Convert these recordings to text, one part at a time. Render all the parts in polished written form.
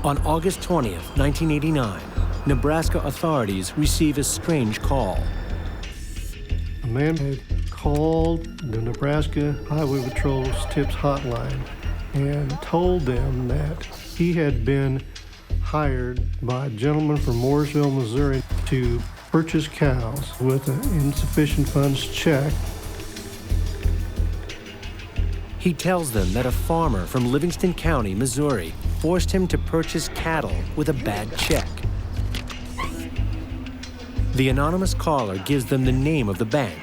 On August 20th, 1989, Nebraska authorities receive a strange call. A man had called the Nebraska Highway Patrol's TIPS hotline and told them that he had been hired by a gentleman from Mooresville, Missouri to purchase cows with an insufficient funds check. He tells them that a farmer from Livingston County, Missouri, forced him to purchase cattle with a bad check. The anonymous caller gives them the name of the bank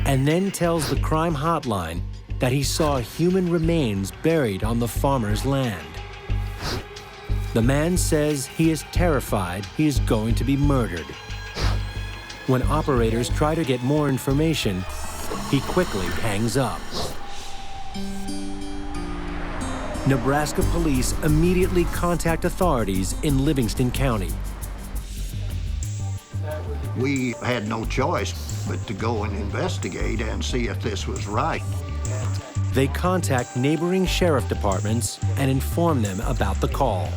and then tells the crime hotline that he saw human remains buried on the farmer's land. The man says he is terrified he is going to be murdered. When operators try to get more information, he quickly hangs up. Nebraska police immediately contact authorities in Livingston County. We had no choice but to go and investigate and see if this was right. They contact neighboring sheriff departments and inform them about the call.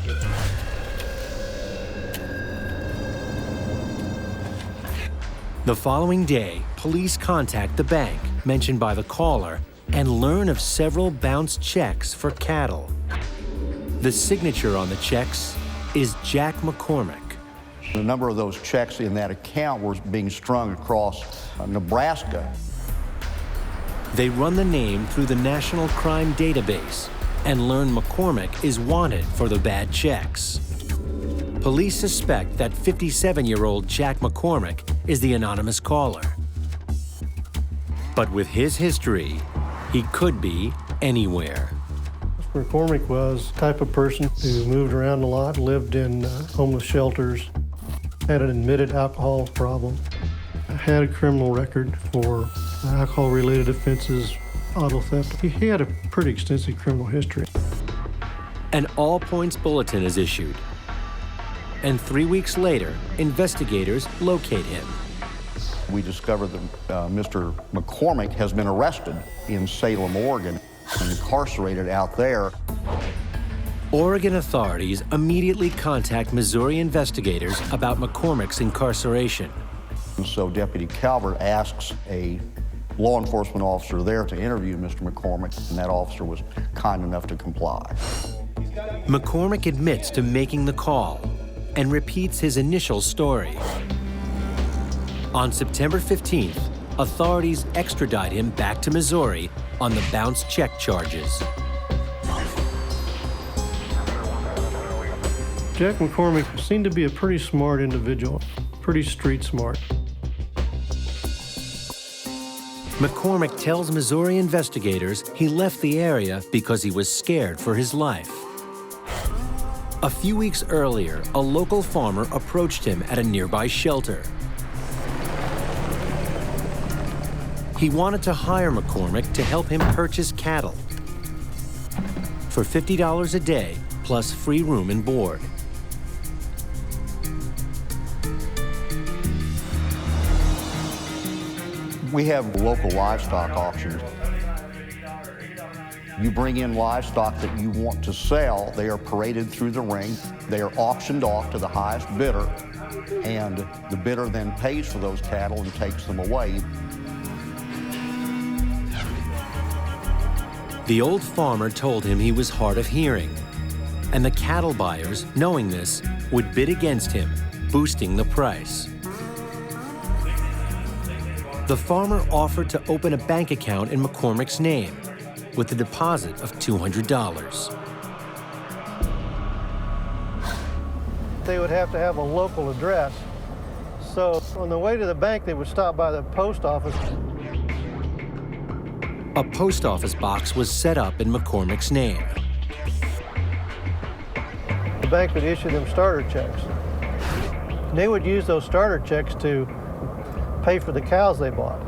The following day, police contact the bank mentioned by the caller and learn of several bounced checks for cattle. The signature on the checks is Jack McCormack. A number of those checks in that account were being strung across Nebraska. They run the name through the National Crime Database and learn McCormack is wanted for the bad checks. Police suspect that 57-year-old Jack McCormack is the anonymous caller. But with his history, he could be anywhere. McCormack was the type of person who moved around a lot, lived in homeless shelters, had an admitted alcohol problem, had a criminal record for alcohol-related offenses, auto theft. He had a pretty extensive criminal history. An all-points bulletin is issued. And 3 weeks later, investigators locate him. We discovered that Mr. McCormack has been arrested in Salem, Oregon, and incarcerated out there. Oregon authorities immediately contact Missouri investigators about McCormack's incarceration. And so Deputy Calvert asks a law enforcement officer there to interview Mr. McCormack, and that officer was kind enough to comply. McCormack admits to making the call and repeats his initial story. On September 15th, authorities extradite him back to Missouri on the bounced check charges. Jack McCormack seemed to be a pretty smart individual, pretty street smart. McCormack tells Missouri investigators he left the area because he was scared for his life. A few weeks earlier, a local farmer approached him at a nearby shelter. He wanted to hire McCormack to help him purchase cattle for $50 a day, plus free room and board. We have local livestock auctions. You bring in livestock that you want to sell, they are paraded through the ring, they are auctioned off to the highest bidder, and the bidder then pays for those cattle and takes them away. The old farmer told him he was hard of hearing, and the cattle buyers, knowing this, would bid against him, boosting the price. The farmer offered to open a bank account in McCormack's name with a deposit of $200. They would have to have a local address. So on the way to the bank, they would stop by the post office. A post office box was set up in McCormack's name. The bank would issue them starter checks. They would use those starter checks to pay for the cows they bought.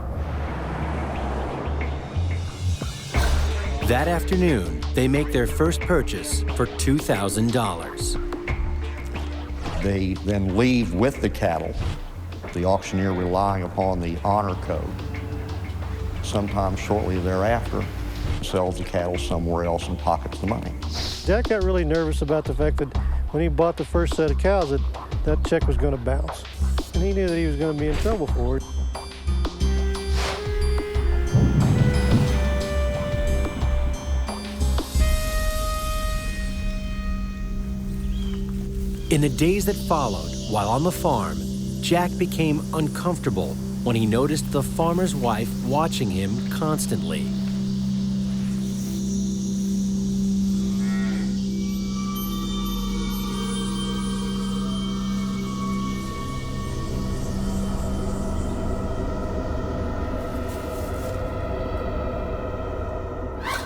That afternoon, they make their first purchase for $2,000. They then leave with the cattle, the auctioneer relying upon the honor code. Sometime shortly thereafter, sells the cattle somewhere else and pockets the money. Jack got really nervous about the fact that when he bought the first set of cows that check was going to bounce. And he knew that he was going to be in trouble for it. In the days that followed, while on the farm, Jack became uncomfortable when he noticed the farmer's wife watching him constantly.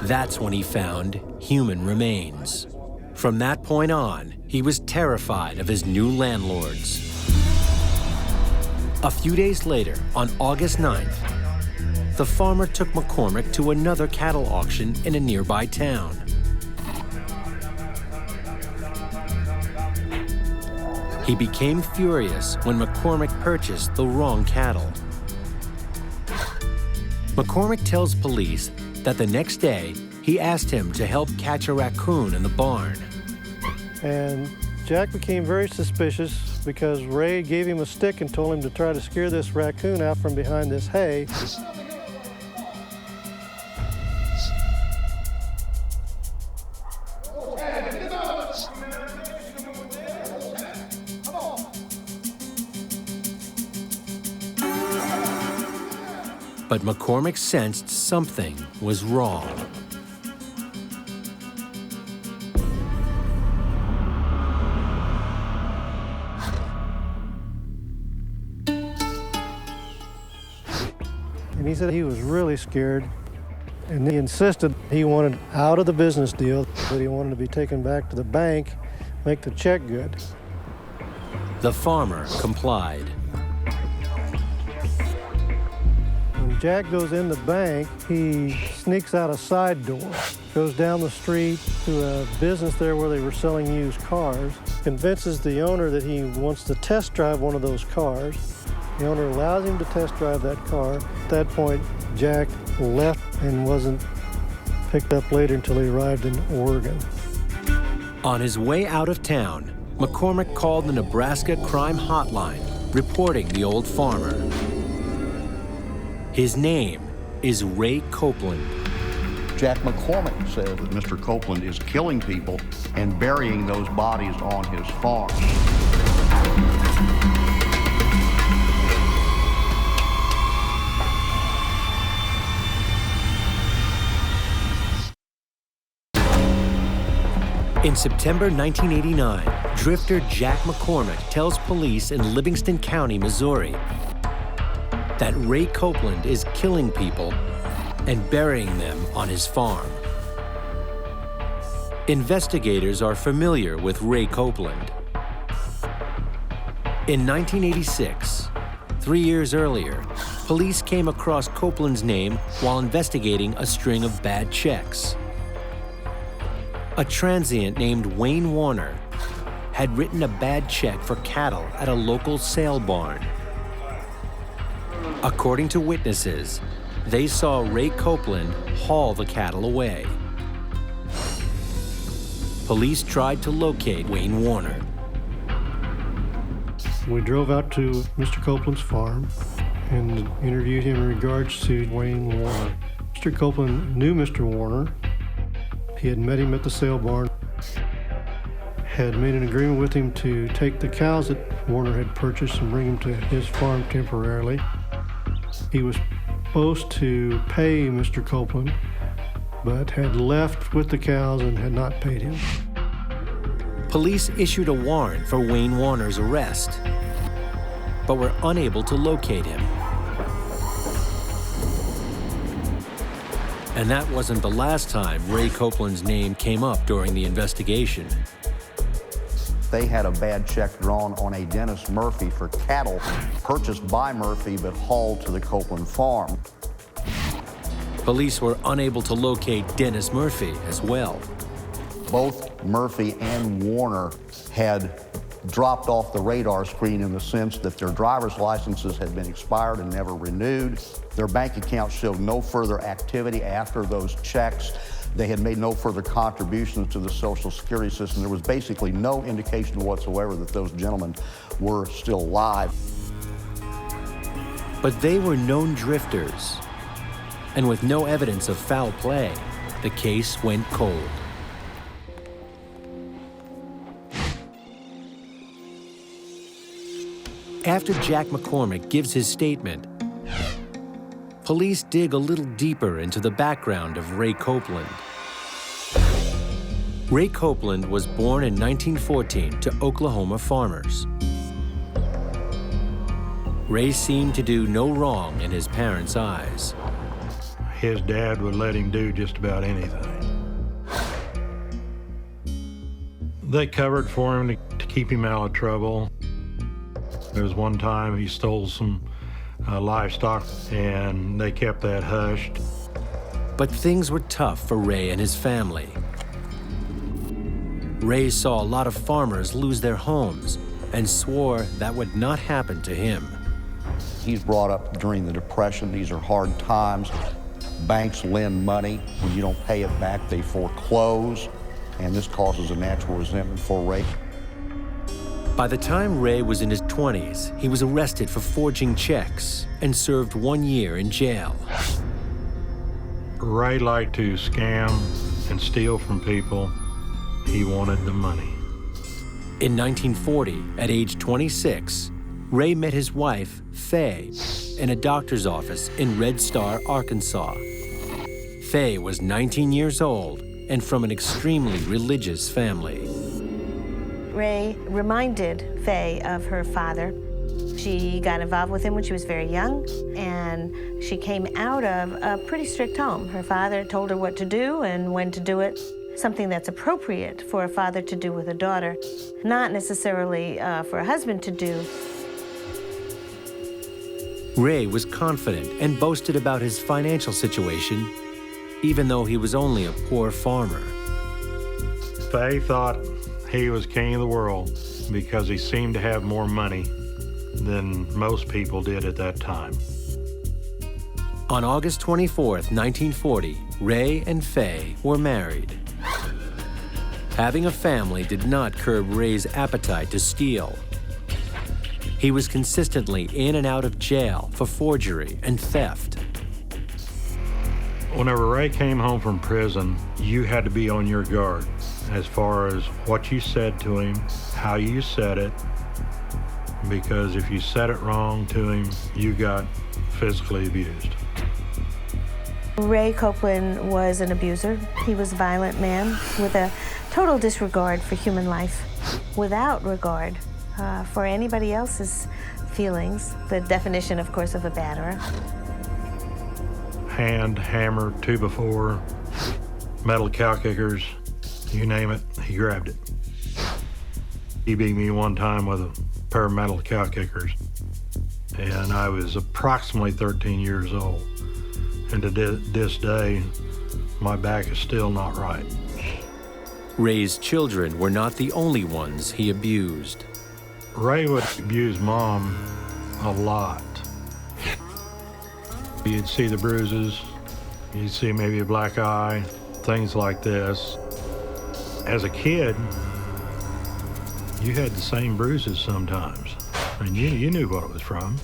That's when he found human remains. From that point on, he was terrified of his new landlords. A few days later, on August 9th, the farmer took McCormack to another cattle auction in a nearby town. He became furious when McCormack purchased the wrong cattle. McCormack tells police that the next day, he asked him to help catch a raccoon in the barn. And Jack became very suspicious because Ray gave him a stick and told him to try to scare this raccoon out from behind this hay. But McCormack sensed something was wrong. And he said he was really scared, and he insisted he wanted out of the business deal, that he wanted to be taken back to the bank, make the check good. The farmer complied. When Jack goes in the bank, he sneaks out a side door, goes down the street to a business there where they were selling used cars, convinces the owner that he wants to test drive one of those cars. The owner allows him to test drive that car. At that point, Jack left and wasn't picked up later until he arrived in Oregon. On his way out of town, McCormack called the Nebraska crime hotline, reporting the old farmer. His name is Ray Copeland. Jack McCormack says that Mr. Copeland is killing people and burying those bodies on his farm. In September 1989, drifter Jack McCormack tells police in Livingston County, Missouri, that Ray Copeland is killing people and burying them on his farm. Investigators are familiar with Ray Copeland. In 1986, 3 years earlier, police came across Copeland's name while investigating a string of bad checks. A transient named Wayne Warner had written a bad check for cattle at a local sale barn. According to witnesses, they saw Ray Copeland haul the cattle away. Police tried to locate Wayne Warner. We drove out to Mr. Copeland's farm and interviewed him in regards to Wayne Warner. Mr. Copeland knew Mr. Warner. He had met him at the sale barn, had made an agreement with him to take the cows that Warner had purchased and bring them to his farm temporarily. He was supposed to pay Mr. Copeland, but had left with the cows and had not paid him. Police issued a warrant for Wayne Warner's arrest, but were unable to locate him. And that wasn't the last time Ray Copeland's name came up during the investigation. They had a bad check drawn on a Dennis Murphy for cattle purchased by Murphy but hauled to the Copeland farm. Police were unable to locate Dennis Murphy as well. Both Murphy and Warner had dropped off the radar screen in the sense that their driver's licenses had been expired and never renewed. Their bank accounts showed no further activity after those checks They had made no further contributions to the Social Security system. There was basically no indication whatsoever that those gentlemen were still alive. But they were known drifters. And with no evidence of foul play, the case went cold. After Jack McCormack gives his statement, police dig a little deeper into the background of Ray Copeland. Ray Copeland was born in 1914 to Oklahoma farmers. Ray seemed to do no wrong in his parents' eyes. His dad would let him do just about anything. They covered for him to keep him out of trouble. There was one time he stole some livestock, and they kept that hushed. But things were tough for Ray and his family. Ray saw a lot of farmers lose their homes and swore that would not happen to him. He's brought up during the Depression. These are hard times. Banks lend money. When you don't pay it back, they foreclose, and this causes a natural resentment for Ray. By the time Ray was in his 20s, he was arrested for forging checks and served 1 year in jail. Ray liked to scam and steal from people. He wanted the money. In 1940, at age 26, Ray met his wife, Faye, in a doctor's office in Red Star, Arkansas. Faye was 19 years old and from an extremely religious family. Ray reminded Faye of her father. She got involved with him when she was very young, and she came out of a pretty strict home. Her father told her what to do and when to do it, something that's appropriate for a father to do with a daughter, not necessarily for a husband to do. Ray was confident and boasted about his financial situation, even though he was only a poor farmer. Faye thought he was king of the world because he seemed to have more money than most people did at that time. On August 24th, 1940, Ray and Faye were married. Having a family did not curb Ray's appetite to steal. He was consistently in and out of jail for forgery and theft. Whenever Ray came home from prison, you had to be on your guard as far as what you said to him, how you said it, because if you said it wrong to him, you got physically abused. Ray Copeland was an abuser. He was a violent man with a total disregard for human life, without regard for anybody else's feelings, the definition, of course, of a batterer. Hand, hammer, 2x4, metal cow kickers, you name it, he grabbed it. He beat me one time with a pair of metal cow kickers, and I was approximately 13 years old. And to this day, my back is still not right. Ray's children were not the only ones he abused. Ray would abuse Mom a lot. You'd see the bruises, you'd see maybe a black eye, things like this. As a kid, you had the same bruises sometimes, and you knew what it was from.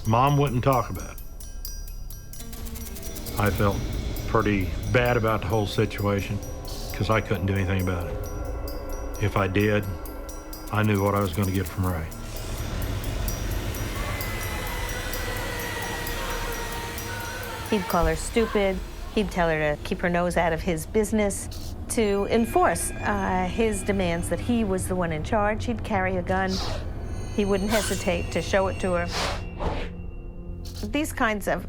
Mom wouldn't talk about it. I felt pretty bad about the whole situation because I couldn't do anything about it. If I did, I knew what I was going to get from Ray. He'd call her stupid. He'd tell her to keep her nose out of his business, to enforce his demands that he was the one in charge. He'd carry a gun. He wouldn't hesitate to show it to her. These kinds of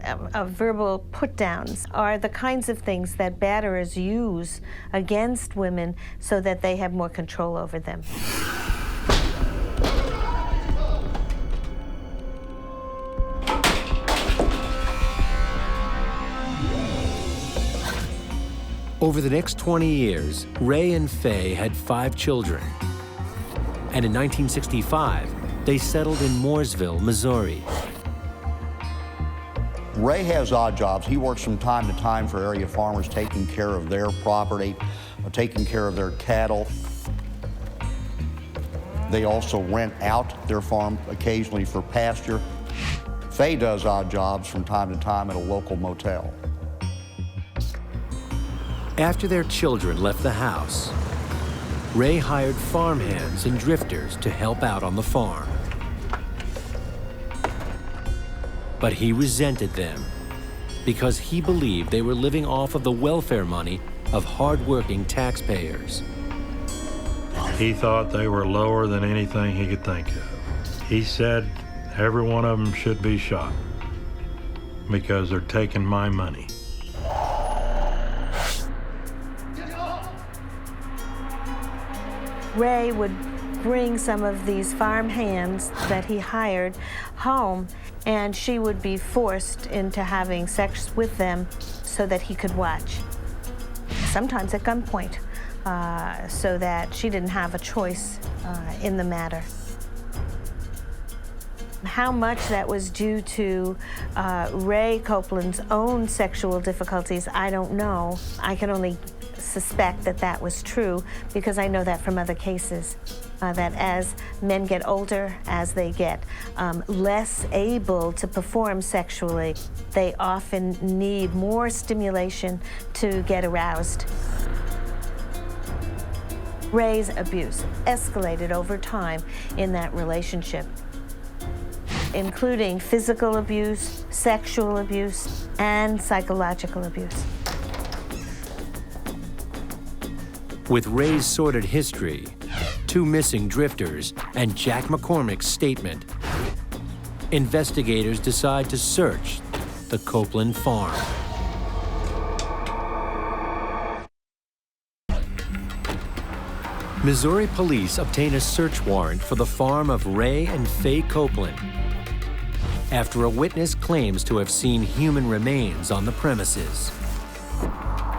verbal put-downs are the kinds of things that batterers use against women so that they have more control over them. Over the next 20 years, Ray and Faye had 5 children. And in 1965, they settled in Mooresville, Missouri. Ray has odd jobs. He works from time to time for area farmers, taking care of their property, taking care of their cattle. They also rent out their farm occasionally for pasture. Faye does odd jobs from time to time at a local motel. After their children left the house, Ray hired farmhands and drifters to help out on the farm. But he resented them because he believed they were living off of the welfare money of hard-working taxpayers. He thought they were lower than anything he could think of. He said every one of them should be shot because they're taking my money. Ray would bring some of these farm hands that he hired home, and she would be forced into having sex with them so that he could watch, sometimes at gunpoint, so that she didn't have a choice in the matter. How much that was due to Ray Copeland's own sexual difficulties, I don't know. I can only suspect that that was true because I know that from other cases, that as men get older, as they get less able to perform sexually, they often need more stimulation to get aroused. Ray's abuse escalated over time in that relationship, including physical abuse, sexual abuse, and psychological abuse. With Ray's sordid history, 2 missing drifters, and Jack McCormack's statement, investigators decide to search the Copeland farm. Missouri police obtain a search warrant for the farm of Ray and Faye Copeland after a witness claims to have seen human remains on the premises.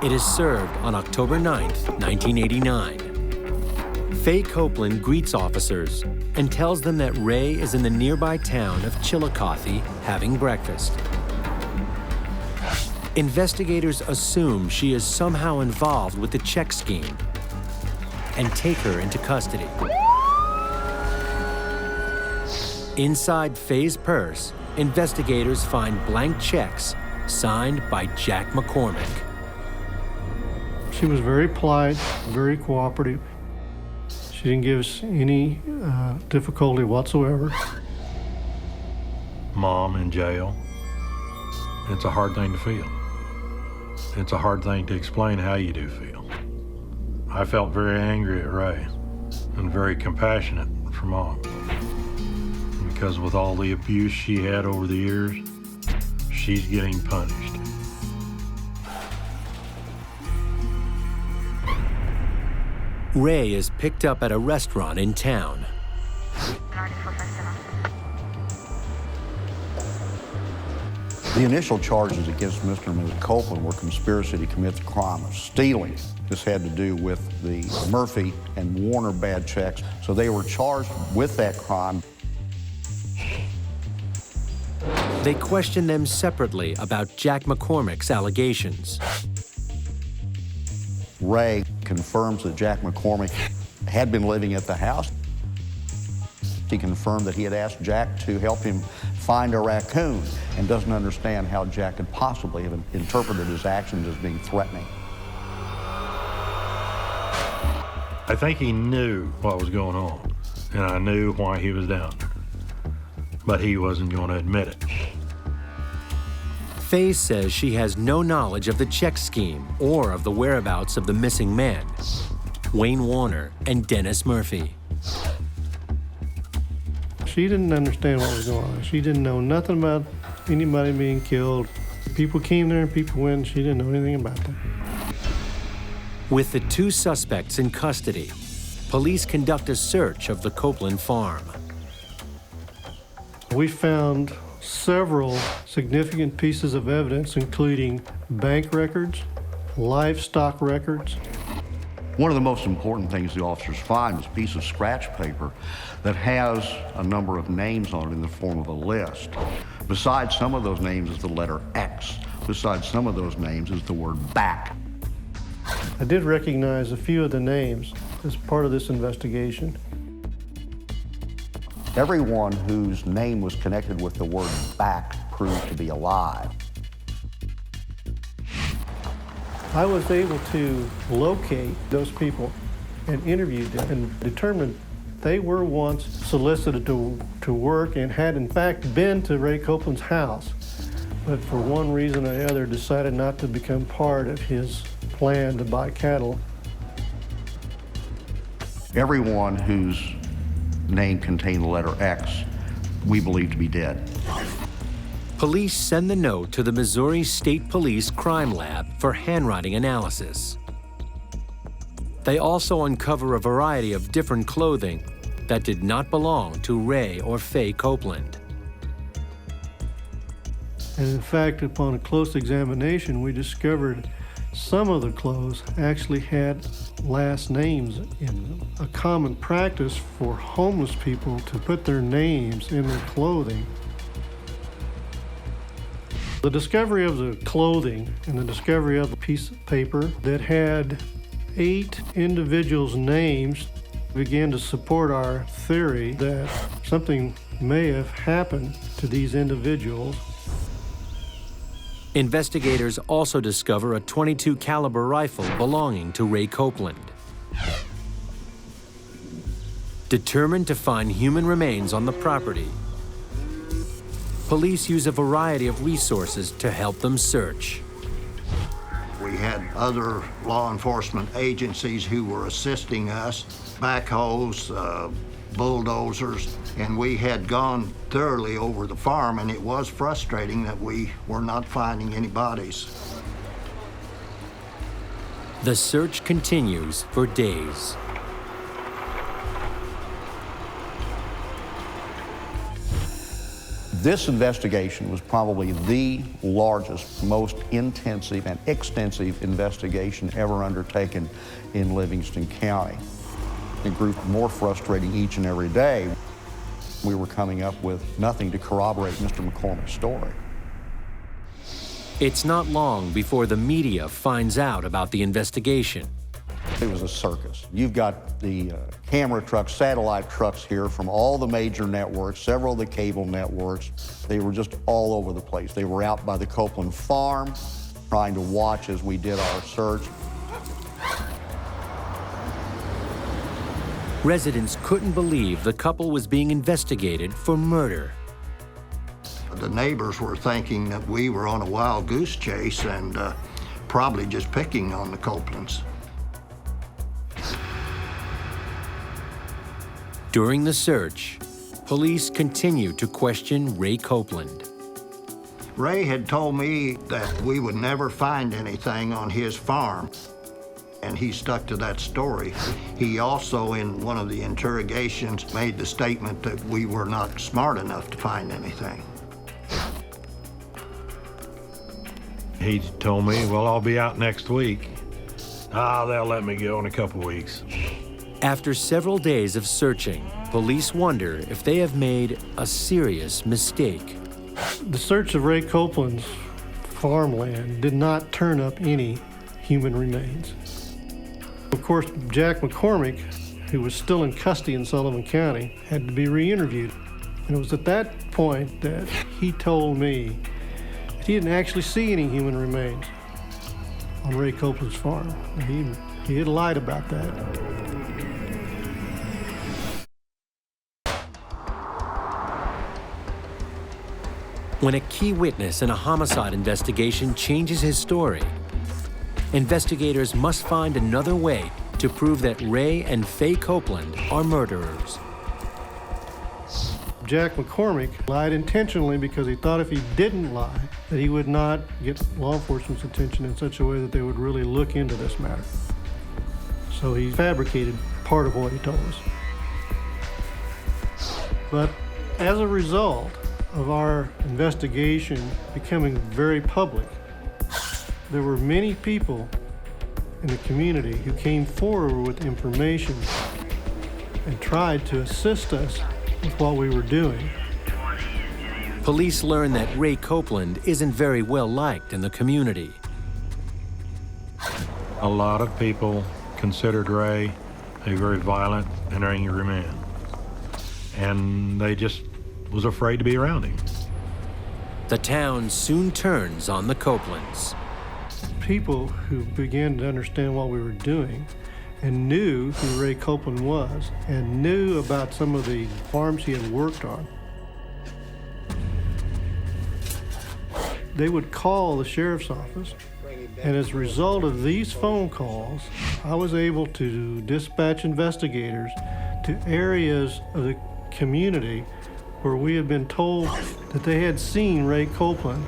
It is served on October 9th, 1989. Faye Copeland greets officers and tells them that Ray is in the nearby town of Chillicothe having breakfast. Investigators assume she is somehow involved with the check scheme and take her into custody. Inside Faye's purse, investigators find blank checks signed by Jack McCormack. She was very polite, very cooperative. She didn't give us any difficulty whatsoever. Mom in jail. It's a hard thing to feel. It's a hard thing to explain how you do feel. I felt very angry at Ray and very compassionate for Mom. Because with all the abuse she had over the years, she's getting punished. Ray is picked up at a restaurant in town. The initial charges against Mr. and Mrs. Copeland were conspiracy to commit the crime of stealing. This had to do with the Murphy and Warner bad checks, so they were charged with that crime. They question them separately about Jack McCormack's allegations. Ray confirms that Jack McCormack had been living at the house. He confirmed that he had asked Jack to help him find a raccoon and doesn't understand how Jack could possibly have interpreted his actions as being threatening. I think he knew what was going on, and I knew why he was down there, but he wasn't going to admit it. Faye says she has no knowledge of the check scheme or of the whereabouts of the missing men, Wayne Warner and Dennis Murphy. She didn't understand what was going on. She didn't know nothing about anybody being killed. People came there and people went, and she didn't know anything about that. With the 2 suspects in custody, police conduct a search of the Copeland farm. We found several significant pieces of evidence, including bank records, livestock records. One of the most important things the officers find is a piece of scratch paper that has a number of names on it in the form of a list. Besides some of those names is the letter X. Besides some of those names is the word back. I did recognize a few of the names as part of this investigation. Everyone whose name was connected with the word back proved to be alive. I was able to locate those people and interview them and determined they were once solicited to work and had in fact been to Ray Copeland's house, but for one reason or the other decided not to become part of his plan to buy cattle. Everyone whose name contained the letter X, we believe to be dead. Police send the note to the Missouri State Police Crime Lab for handwriting analysis. They also uncover a variety of different clothing that did not belong to Ray or Faye Copeland. And in fact, upon a close examination, we discovered some of the clothes actually had last names in them. A common practice for homeless people to put their names in their clothing. The discovery of the clothing and the discovery of a piece of paper that had 8 individuals' names began to support our theory that something may have happened to these individuals. Investigators also discover a .22 caliber rifle belonging to Ray Copeland. Determined to find human remains on the property, police use a variety of resources to help them search. We had other law enforcement agencies who were assisting us, backhoes, bulldozers, and we had gone thoroughly over the farm, and it was frustrating that we were not finding any bodies. The search continues for days. This investigation was probably the largest, most intensive and extensive investigation ever undertaken in Livingston County. It grew more frustrating each and every day. We were coming up with nothing to corroborate Mr. McCormack's story. It's not long before the media finds out about the investigation. It was a circus. You've got the camera trucks, satellite trucks here from all the major networks, several of the cable networks. They were just all over the place. They were out by the Copeland farm trying to watch as we did our search. Residents couldn't believe the couple was being investigated for murder. The neighbors were thinking that we were on a wild goose chase and probably just picking on the Copelands. During the search, police continued to question Ray Copeland. Ray had told me that we would never find anything on his farm, and he stuck to that story. He also, in one of the interrogations, made the statement that we were not smart enough to find anything. He told me, well, I'll be out next week. They'll let me go in a couple weeks. After several days of searching, police wonder if they have made a serious mistake. The search of Ray Copeland's farmland did not turn up any human remains. Of course, Jack McCormack, who was still in custody in Sullivan County, had to be re-interviewed. And it was at that point that he told me that he didn't actually see any human remains on Ray Copeland's farm. He had lied about that. When a key witness in a homicide investigation changes his story, investigators must find another way to prove that Ray and Faye Copeland are murderers. Jack McCormack lied intentionally because he thought if he didn't lie, that he would not get law enforcement's attention in such a way that they would really look into this matter. So he fabricated part of what he told us. But as a result of our investigation becoming very public, there were many people in the community who came forward with information and tried to assist us with what we were doing. Police learn that Ray Copeland isn't very well liked in the community. A lot of people considered Ray a very violent and angry man, and they just was afraid to be around him. The town soon turns on the Copelands. People who began to understand what we were doing and knew who Ray Copeland was and knew about some of the farms he had worked on, they would call the sheriff's office. And as a result of these phone calls, I was able to dispatch investigators to areas of the community where we had been told that they had seen Ray Copeland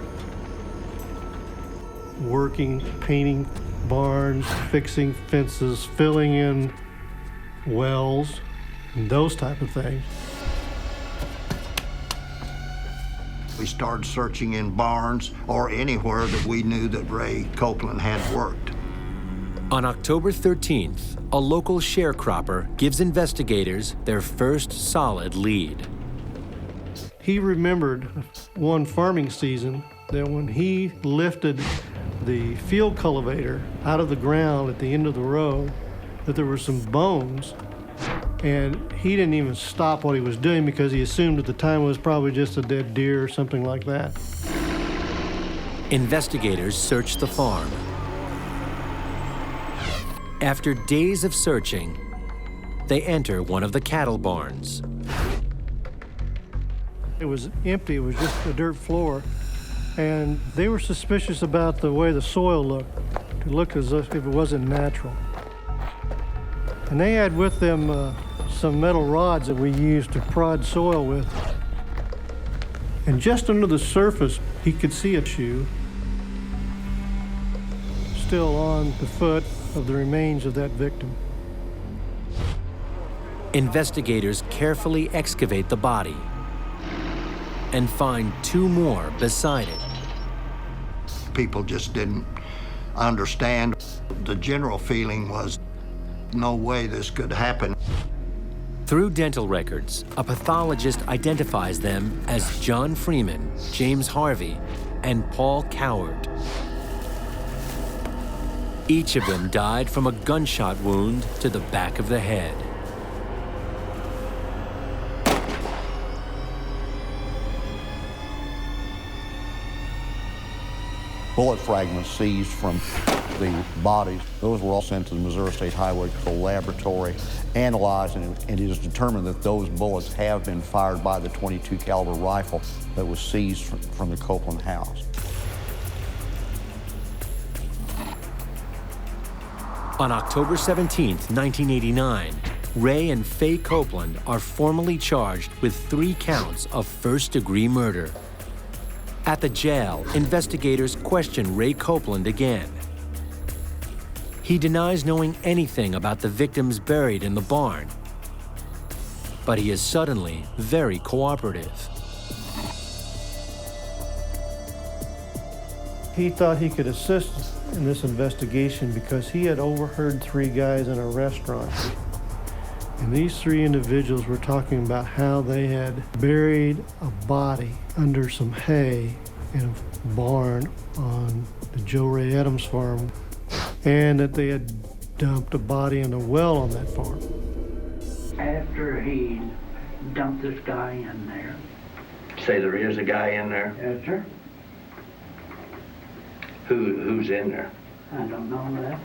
working, painting barns, fixing fences, filling in wells, and those type of things. We started searching in barns or anywhere that we knew that Ray Copeland had worked. On October 13th, a local sharecropper gives investigators their first solid lead. He remembered one farming season that when he lifted the field cultivator out of the ground at the end of the row, that there were some bones, and he didn't even stop what he was doing because he assumed at the time it was probably just a dead deer or something like that. Investigators search the farm. After days of searching, they enter one of the cattle barns. It was empty, it was just a dirt floor, and they were suspicious about the way the soil looked. It looked as if it wasn't natural. And they had with them some metal rods that we used to prod soil with. And just under the surface, he could see a shoe still on the foot of the remains of that victim. Investigators carefully excavate the body and find two more beside it. People just didn't understand. The general feeling was, no way this could happen. Through dental records, a pathologist identifies them as John Freeman, James Harvey, and Paul Coward. Each of them died from a gunshot wound to the back of the head. Bullet fragments seized from the bodies, those were all sent to the Missouri State Highway Patrol Laboratory, analyzed, and it is determined that those bullets have been fired by the .22 caliber rifle that was seized from the Copeland house. On October 17, 1989, Ray and Faye Copeland are formally charged with 3 counts of first-degree murder. At the jail, investigators question Ray Copeland again. He denies knowing anything about the victims buried in the barn, but he is suddenly very cooperative. He thought he could assist in this investigation because he had overheard 3 guys in a restaurant. And these 3 individuals were talking about how they had buried a body under some hay in a barn on the Joe Ray Adams farm, and that they had dumped a body in a well on that farm. After he dumped this guy in there. Say there is a guy in there? Yes, sir. Who's in there? I don't know that.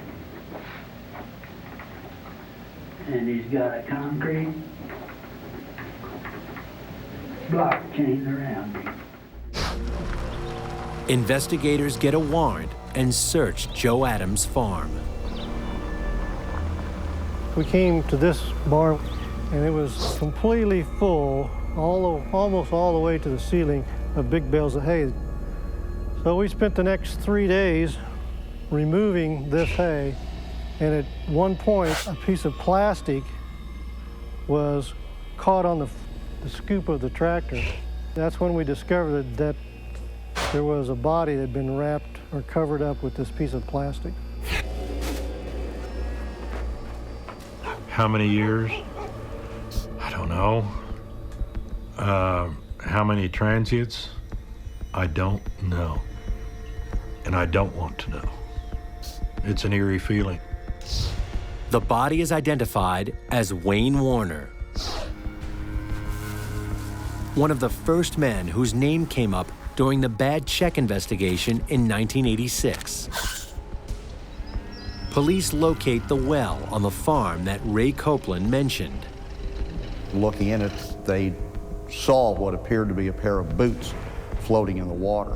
And he's got a concrete block chain around him. Investigators get a warrant and search Joe Adams' farm. We came to this barn, and it was completely full, almost all the way to the ceiling, of big bales of hay. So we spent the next 3 days removing this hay, and at one point, a piece of plastic was caught on the scoop of the tractor. That's when we discovered that there was a body that had been wrapped or covered up with this piece of plastic. How many years? I don't know. How many transients? I don't know. And I don't want to know. It's an eerie feeling. The body is identified as Wayne Warner, one of the first men whose name came up during the bad check investigation in 1986. Police locate the well on the farm that Ray Copeland mentioned. Looking in it, they saw what appeared to be a pair of boots floating in the water.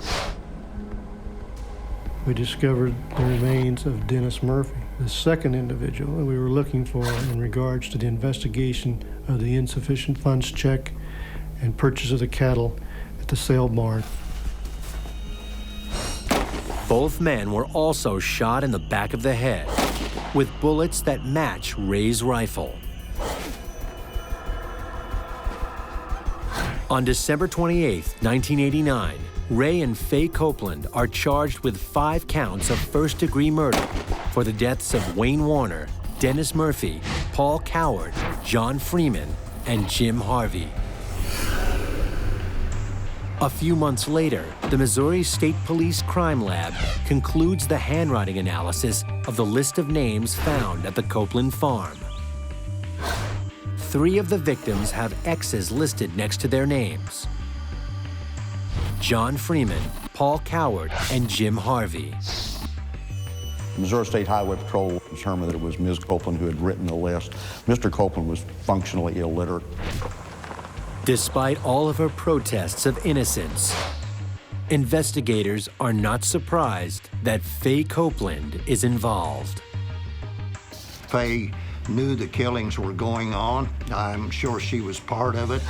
We discovered the remains of Dennis Murphy, the second individual that we were looking for in regards to the investigation of the insufficient funds check and purchase of the cattle at the sale barn. Both men were also shot in the back of the head with bullets that match Ray's rifle. On December 28, 1989, Ray and 𝙒𝙦 Copeland are charged with 5 counts of first-degree murder for the deaths of Wayne Warner, Dennis Murphy, Paul Coward, John Freeman, and Jim Harvey. A few months later, the Missouri State Police Crime Lab concludes the handwriting analysis of the list of names found at the Copeland farm. 3 of the victims have X's listed next to their names: John Freeman, Paul Coward, and Jim Harvey. The Missouri State Highway Patrol determined that it was Ms. Copeland who had written the list. Mr. Copeland was functionally illiterate. Despite all of her protests of innocence, investigators are not surprised that 𝙒𝙦 Copeland is involved. 𝙒𝙦 knew the killings were going on. I'm sure she was part of it.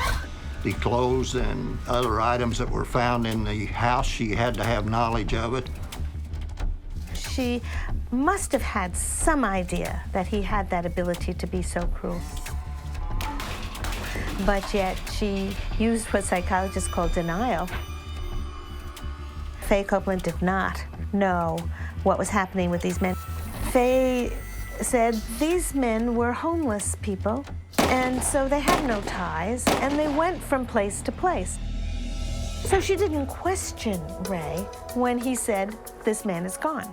The clothes and other items that were found in the house, she had to have knowledge of it. She must have had some idea that he had that ability to be so cruel. But yet she used what psychologists call denial. 𝙒𝙦 Copeland did not know what was happening with these men. 𝙒𝙦 said these men were homeless people, and so they had no ties, and they went from place to place. So she didn't question Ray when he said, "This man is gone."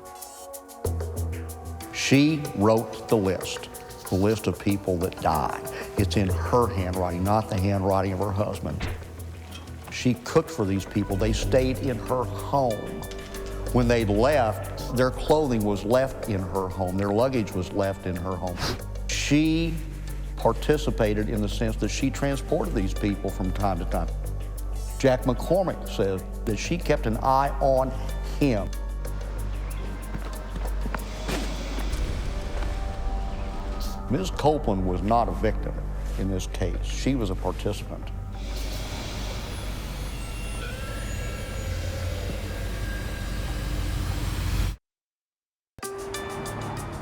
She wrote the list of people that died. It's in her handwriting, not the handwriting of her husband. She cooked for these people. They stayed in her home. When they left, their clothing was left in her home. Their luggage was left in her home. She participated in the sense that she transported these people from time to time. Jack McCormack says that she kept an eye on him. Ms. Copeland was not a victim in this case. She was a participant.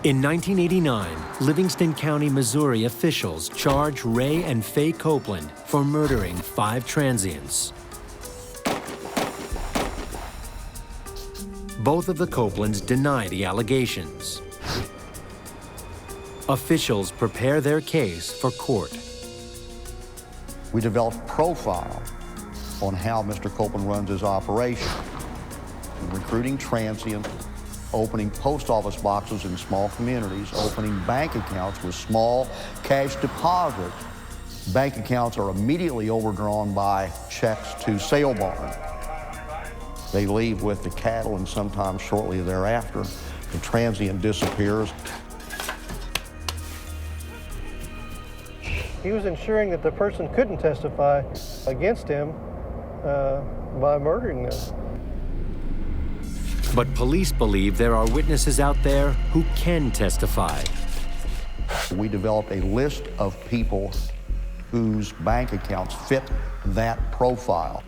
In 1989, Livingston County, Missouri officials charge Ray and 𝙒𝙦 Copeland for murdering 5 transients. Both of the Copelands deny the allegations. Officials prepare their case for court. We developed a profile on how Mr. Copeland runs his operation, recruiting transients, opening post office boxes in small communities, opening bank accounts with small cash deposits. Bank accounts are immediately overdrawn by checks to sale barn. They leave with the cattle, and sometimes shortly thereafter, the transient disappears. He was ensuring that the person couldn't testify against him by murdering them. But police believe there are witnesses out there who can testify. We developed a list of people whose bank accounts fit that profile.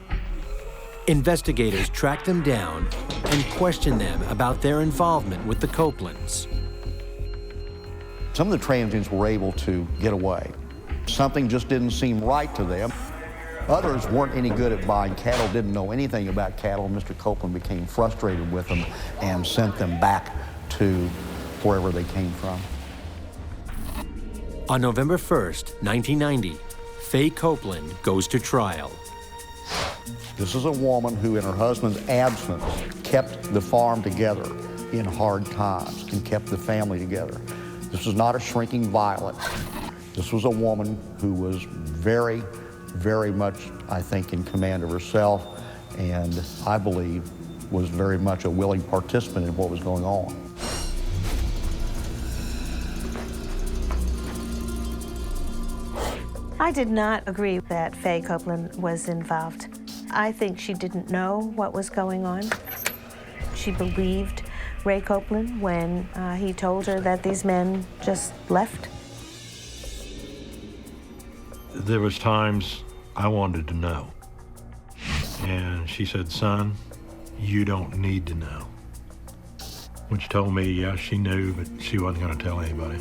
Investigators track them down and question them about their involvement with the Copelands. Some of the transients were able to get away. Something just didn't seem right to them. Others weren't any good at buying cattle, didn't know anything about cattle. Mr. Copeland became frustrated with them and sent them back to wherever they came from. On November 1st, 1990, 𝙒𝙦 Copeland goes to trial. This is a woman who, in her husband's absence, kept the farm together in hard times and kept the family together. This was not a shrinking violet. This was a woman who was very, very much, I think, in command of herself, and I believe was very much a willing participant in what was going on. I did not agree that Faye Copeland was involved. I think she didn't know what was going on. She believed Ray Copeland when he told her that these men just left. There was times I wanted to know. And she said, son, you don't need to know. Which told me, yeah, she knew, but she wasn't going to tell anybody.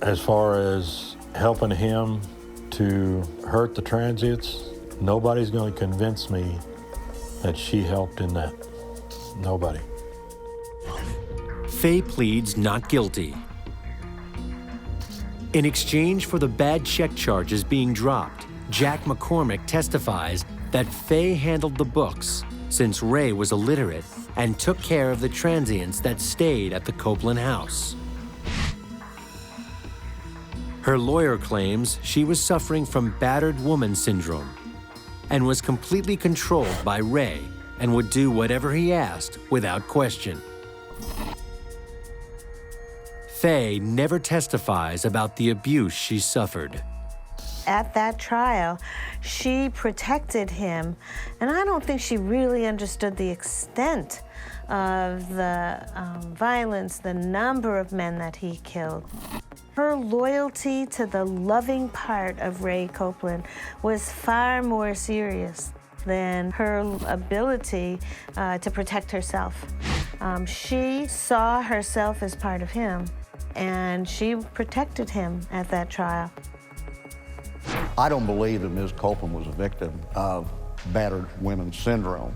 As far as helping him to hurt the transients, nobody's going to convince me that she helped in that. Nobody. Faye pleads not guilty. In exchange for the bad check charges being dropped, Jack McCormack testifies that Faye handled the books since Ray was illiterate and took care of the transients that stayed at the Copeland house. Her lawyer claims she was suffering from battered woman syndrome and was completely controlled by Ray and would do whatever he asked without question. Faye never testifies about the abuse she suffered. At that trial, she protected him, and I don't think she really understood the extent of the violence, the number of men that he killed. Her loyalty to the loving part of Ray Copeland was far more serious than her ability to protect herself. She saw herself as part of him, and she protected him at that trial. I don't believe that Ms. Copeland was a victim of battered women syndrome.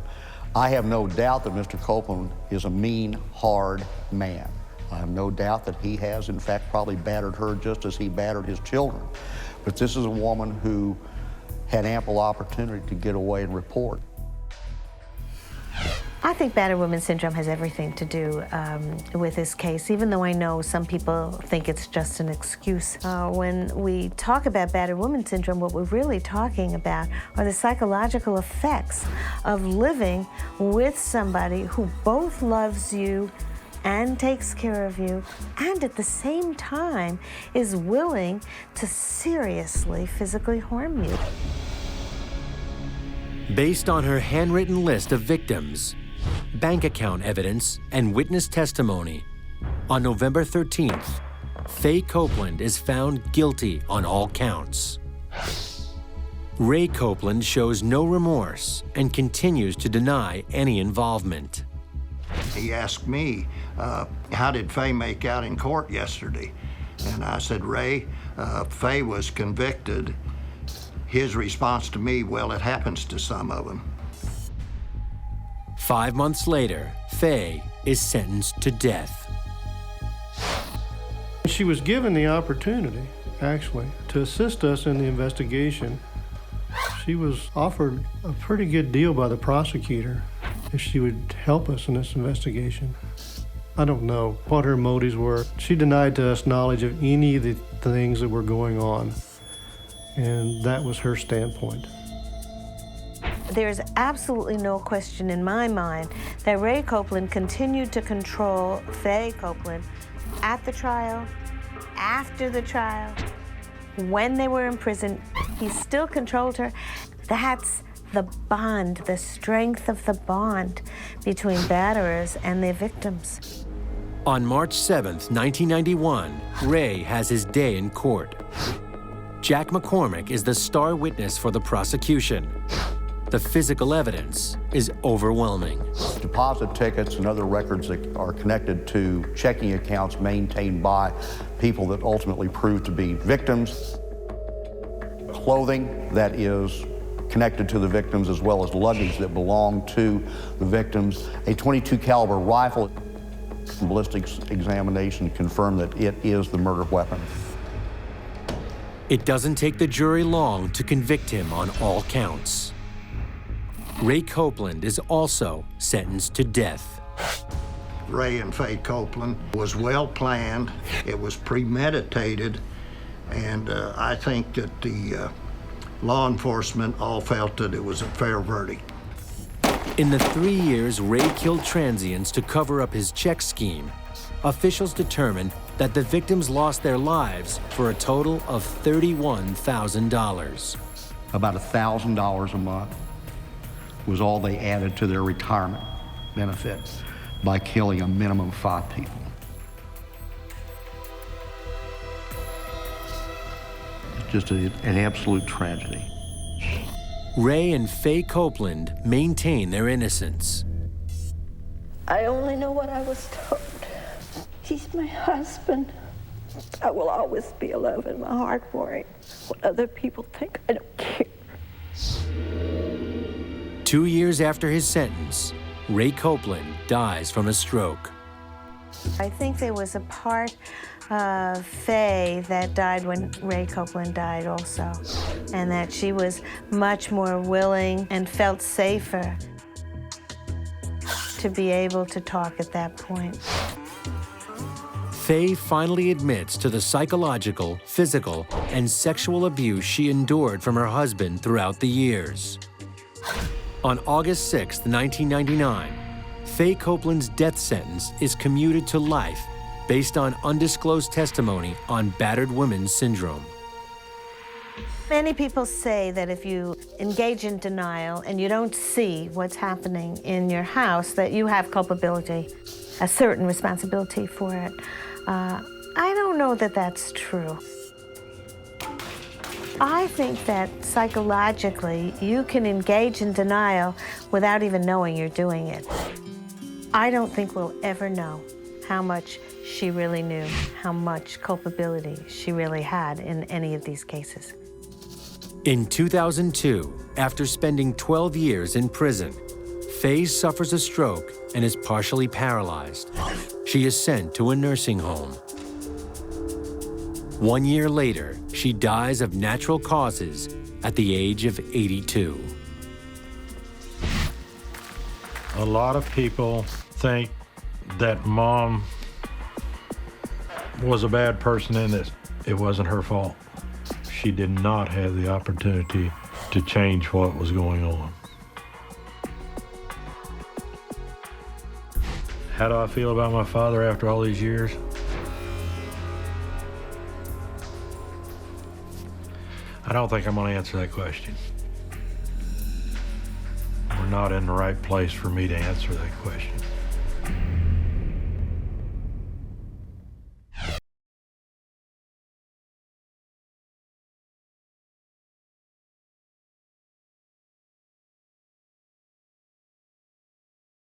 I have no doubt that Mr. Copeland is a mean, hard man. I have no doubt that he has, in fact, probably battered her just as he battered his children. But this is a woman who had ample opportunity to get away and report. I think battered woman syndrome has everything to do with this case, even though I know some people think it's just an excuse. When we talk about battered woman syndrome, what we're really talking about are the psychological effects of living with somebody who both loves you and takes care of you, and at the same time is willing to seriously physically harm you. Based on her handwritten list of victims, bank account evidence, and witness testimony, on November 13th, Faye Copeland is found guilty on all counts. Ray Copeland shows no remorse and continues to deny any involvement. He asked me, how did Faye make out in court yesterday? And I said, Ray, Faye was convicted. His response to me, well, it happens to some of them. 5 months later, Faye is sentenced to death. She was given the opportunity, actually, to assist us in the investigation. She was offered a pretty good deal by the prosecutor if she would help us in this investigation. I don't know what her motives were. She denied to us knowledge of any of the things that were going on, and that was her standpoint. There's absolutely no question in my mind that Ray Copeland continued to control Faye Copeland at the trial, after the trial, when they were in prison. He still controlled her. That's the bond, the strength of the bond between batterers and their victims. On March 7th, 1991, Ray has his day in court. Jack McCormack is the star witness for the prosecution. The physical evidence is overwhelming. Deposit tickets and other records that are connected to checking accounts maintained by people that ultimately proved to be victims. Clothing that is connected to the victims, as well as luggage that belonged to the victims. A .22 caliber rifle. Ballistics examination confirmed that it is the murder weapon. It doesn't take the jury long to convict him on all counts. Ray Copeland is also sentenced to death. Ray and Faye Copeland was well planned. It was premeditated, and I think that the law enforcement all felt that it was a fair verdict. In the 3 years Ray killed transients to cover up his check scheme, officials determined that the victims lost their lives for a total of $31,000. About $1,000 a month was all they added to their retirement benefits by killing a minimum of 5 people. It's just an absolute tragedy. Ray and Faye Copeland maintain their innocence. I only know what I was told. He's my husband. I will always be a love in my heart for him. What other people think, I don't care. 2 years after his sentence, Ray Copeland dies from a stroke. I think there was a part of Faye that died when Ray Copeland died also, and that she was much more willing and felt safer to be able to talk at that point. Faye finally admits to the psychological, physical, and sexual abuse she endured from her husband throughout the years. On August 6, 1999, Faye Copeland's death sentence is commuted to life based on undisclosed testimony on battered women's syndrome. Many people say that if you engage in denial and you don't see what's happening in your house, that you have culpability, a certain responsibility for it. I don't know that that's true. I think that psychologically you can engage in denial without even knowing you're doing it. I don't think we'll ever know how much she really knew, how much culpability she really had in any of these cases. In 2002, after spending 12 years in prison, Faye suffers a stroke and is partially paralyzed. She is sent to a nursing home. 1 year later, she dies of natural causes at the age of 82. A lot of people think that Mom was a bad person in this. It wasn't her fault. She did not have the opportunity to change what was going on. How do I feel about my father after all these years? I don't think I'm going to answer that question. We're not in the right place for me to answer that question.